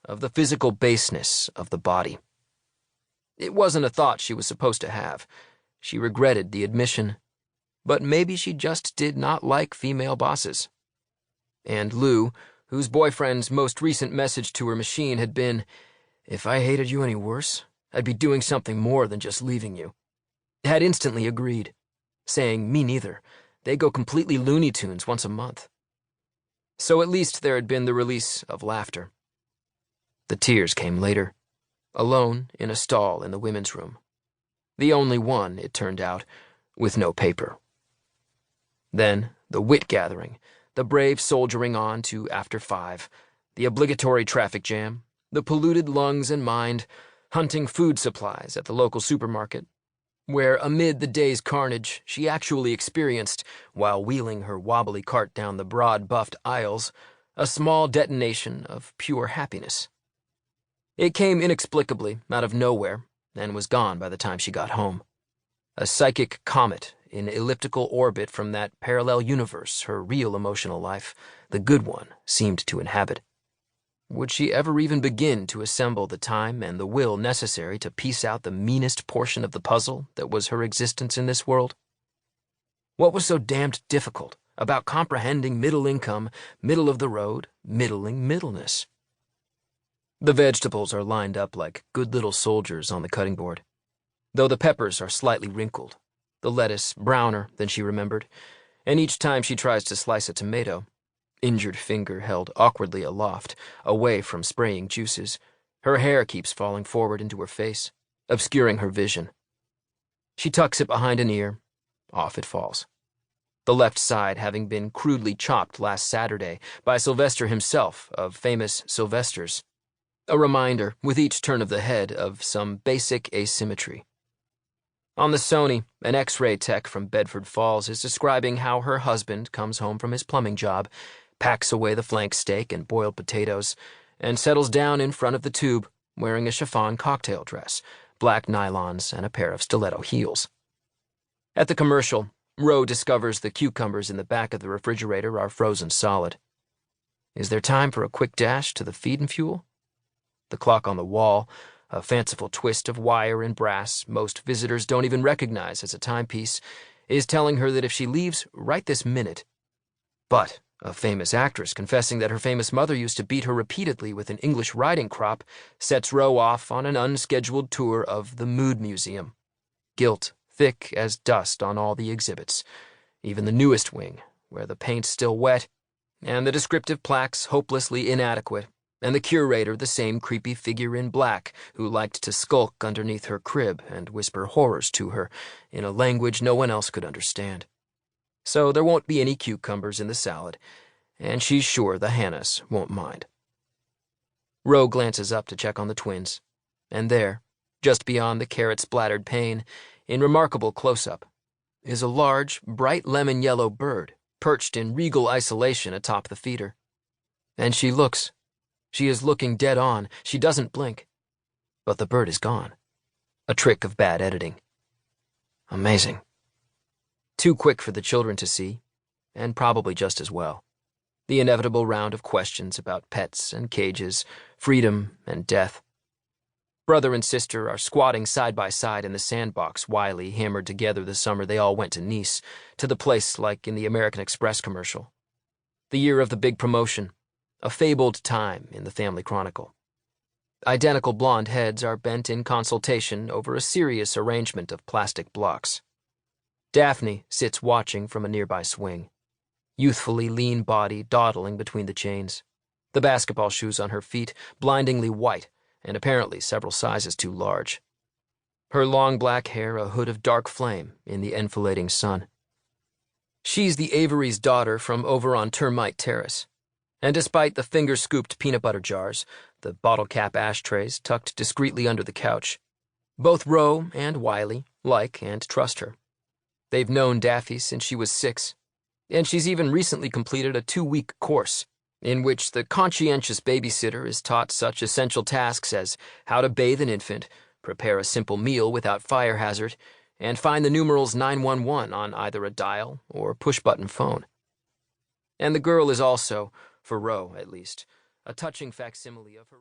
of the physical baseness of the body. It wasn't a thought she was supposed to have. She regretted the admission. But maybe she just did not like female bosses. And Lou, whose boyfriend's most recent message to her machine had been, "If I hated you any worse, I'd be doing something more than just leaving you," had instantly agreed, saying, "Me neither. They go completely Looney Tunes once a month." So at least there had been the release of laughter. The tears came later, alone in a stall in the women's room. The only one, it turned out, with no paper. Then the wit gathering, the brave soldiering on to after 5, the obligatory traffic jam, the polluted lungs and mind, hunting food supplies at the local supermarket, where amid the day's carnage she actually experienced, while wheeling her wobbly cart down the broad buffed aisles, a small detonation of pure happiness. It came inexplicably out of nowhere and was gone by the time she got home. A psychic comet in elliptical orbit from that parallel universe her real emotional life, the good one, seemed to inhabit. Would she ever even begin to assemble the time and the will necessary to piece out the meanest portion of the puzzle that was her existence in this world? What was so damned difficult about comprehending middle income, middle of the road, middling middleness? The vegetables are lined up like good little soldiers on the cutting board, though the peppers are slightly wrinkled, the lettuce browner than she remembered, and each time she tries to slice a tomato, injured finger held awkwardly aloft, away from spraying juices, her hair keeps falling forward into her face, obscuring her vision. She tucks it behind an ear. Off it falls. The left side having been crudely chopped last Saturday by Sylvester himself of famous Sylvesters. A reminder, with each turn of the head, of some basic asymmetry. On the Sony, an X-ray tech from Bedford Falls is describing how her husband comes home from his plumbing job, packs away the flank steak and boiled potatoes, and settles down in front of the tube, wearing a chiffon cocktail dress, black nylons, and a pair of stiletto heels. At the commercial, Roe discovers the cucumbers in the back of the refrigerator are frozen solid. Is there time for a quick dash to the feed and fuel? The clock on the wall, a fanciful twist of wire and brass most visitors don't even recognize as a timepiece, is telling her that if she leaves right this minute. But a famous actress confessing that her famous mother used to beat her repeatedly with an English riding crop sets Roe off on an unscheduled tour of the Mood Museum. Gilt thick as dust on all the exhibits, even the newest wing, where the paint's still wet, and the descriptive plaques hopelessly inadequate, and the curator the same creepy figure in black who liked to skulk underneath her crib and whisper horrors to her in a language no one else could understand. So there won't be any cucumbers in the salad, and she's sure the Hannahs won't mind. Roe glances up to check on the twins, and there, just beyond the carrot-splattered pane, in remarkable close-up, is a large, bright lemon-yellow bird perched in regal isolation atop the feeder. And she looks. She is looking dead on. She doesn't blink. But the bird is gone. A trick of bad editing. Amazing. Too quick for the children to see, and probably just as well. The inevitable round of questions about pets and cages, freedom and death. Brother and sister are squatting side by side in the sandbox Wylie hammered together the summer they all went to Nice, to the place like in the American Express commercial. The year of the big promotion, a fabled time in the family chronicle. Identical blonde heads are bent in consultation over a serious arrangement of plastic blocks. Daphne sits watching from a nearby swing, youthfully lean body dawdling between the chains, the basketball shoes on her feet blindingly white and apparently several sizes too large. Her long black hair a hood of dark flame in the enfilading sun. She's the Avery's daughter from over on Termite Terrace, and despite the finger-scooped peanut butter jars, the bottle cap ashtrays tucked discreetly under the couch, both Roe and Wylie like and trust her. They've known Daffy since she was 6, and she's even recently completed a 2-week course in which the conscientious babysitter is taught such essential tasks as how to bathe an infant, prepare a simple meal without fire hazard, and find the numerals 911 on either a dial or push-button phone. And the girl is also, for Roe at least, a touching facsimile of her...